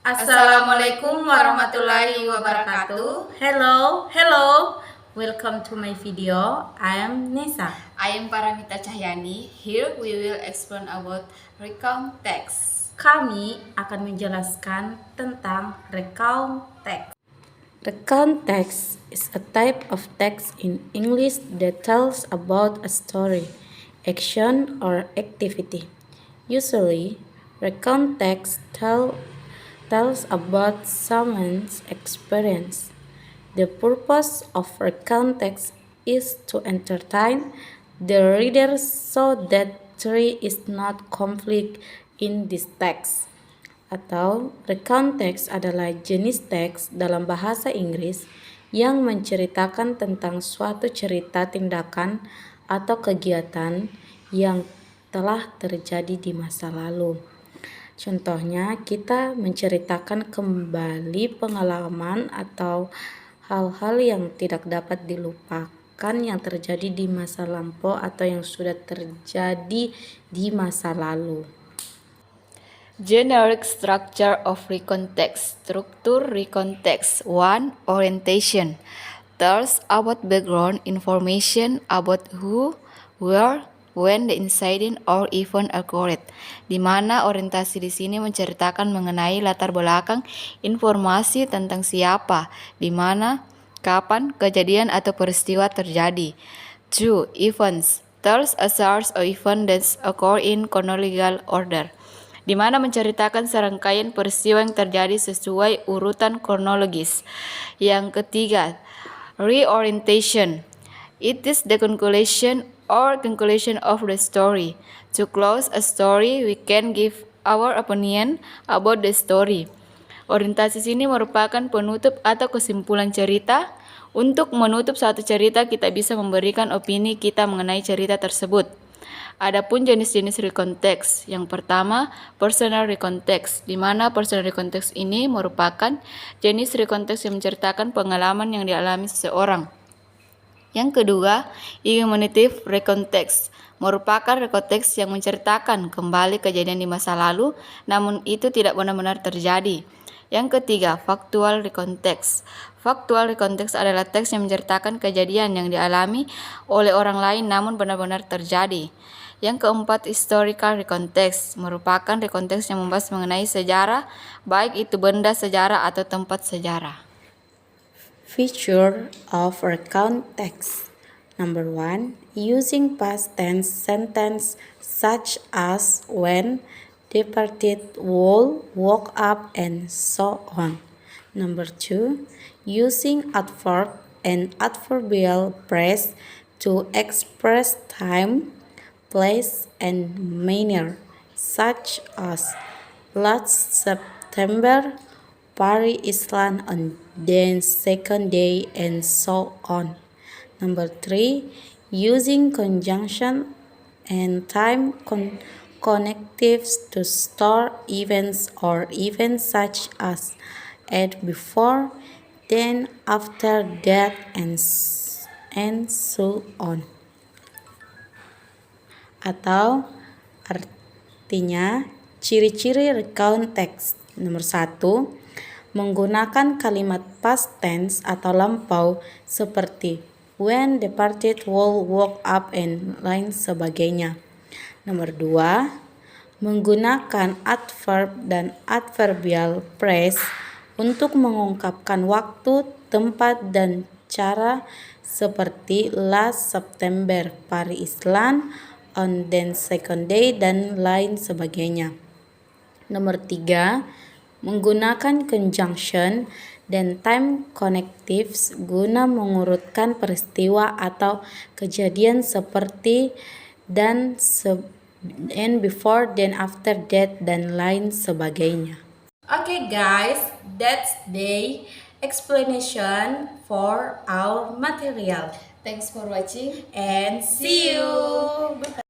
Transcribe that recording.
Assalamualaikum warahmatullahi wabarakatuh. Hello. Welcome to my video. I am Nesa. I am Paramita Cahyani. Here we will explain about recount text. Kami akan menjelaskan tentang recount text. Recount text is a type of text in English that tells about a story, action, or activity. Usually, recount text tells about someone's experience. The purpose of recount text is to entertain the reader so that there is not conflict in this text. Atau recount text adalah jenis teks dalam bahasa Inggris yang menceritakan tentang suatu cerita tindakan atau kegiatan yang telah terjadi di masa lalu. Contohnya, kita menceritakan kembali pengalaman atau hal-hal yang tidak dapat dilupakan yang terjadi di masa lampau atau yang sudah terjadi di masa lalu. Generic structure of recount text. Struktur recount text. 1. Orientation. Tells about background information about who, where, when the incident or event occurred. Di mana orientasi di sini menceritakan mengenai latar belakang informasi tentang siapa, di mana, kapan kejadian atau peristiwa terjadi. 2. Events. Tells a series of events that occur in chronological order. Di mana menceritakan serangkaian peristiwa yang terjadi sesuai urutan kronologis. Yang ketiga, reorientation. It is the conclusion of the story. To close a story, we can give our opinion about the story. Orientasi sini merupakan penutup atau kesimpulan cerita. Untuk menutup suatu cerita, kita bisa memberikan opini kita mengenai cerita tersebut. Adapun jenis-jenis recount text. Yang pertama, personal recount text, di mana personal recount text ini merupakan jenis recount text yang menceritakan pengalaman yang dialami seseorang. Yang kedua, imaginative recount text, merupakan recount text yang menceritakan kembali kejadian di masa lalu, namun itu tidak benar-benar terjadi. Yang ketiga, factual recount text. Factual recount text adalah teks yang menceritakan kejadian yang dialami oleh orang lain namun benar-benar terjadi. Yang keempat, historical recount text, merupakan recount text yang membahas mengenai sejarah, baik itu benda sejarah atau tempat sejarah. Feature of recount text. Number 1, using past tense sentence such as when, departed, would, woke up, and so on. Number 2, using adverb and adverbial phrase to express time, place, and manner, such as last September, Paris Island on the second day, and so on. Number 3, using conjunction and time connectives to store events or events such as at before, then, after, that, and so on. Atau artinya ciri-ciri recount text. Nomor 1, menggunakan kalimat past tense atau lampau seperti when, departed, would, woke up, and lain sebagainya. Nomor 2, menggunakan adverb dan adverbial phrase untuk mengungkapkan waktu, tempat, dan cara seperti last September, Paris Island on the second day, dan lain sebagainya. Nomor 3, menggunakan conjunction dan time connectives guna mengurutkan peristiwa atau kejadian seperti dan before, then, after, that, dan lain sebagainya. Okay guys, that's the explanation for our material. Thanks for watching And see you!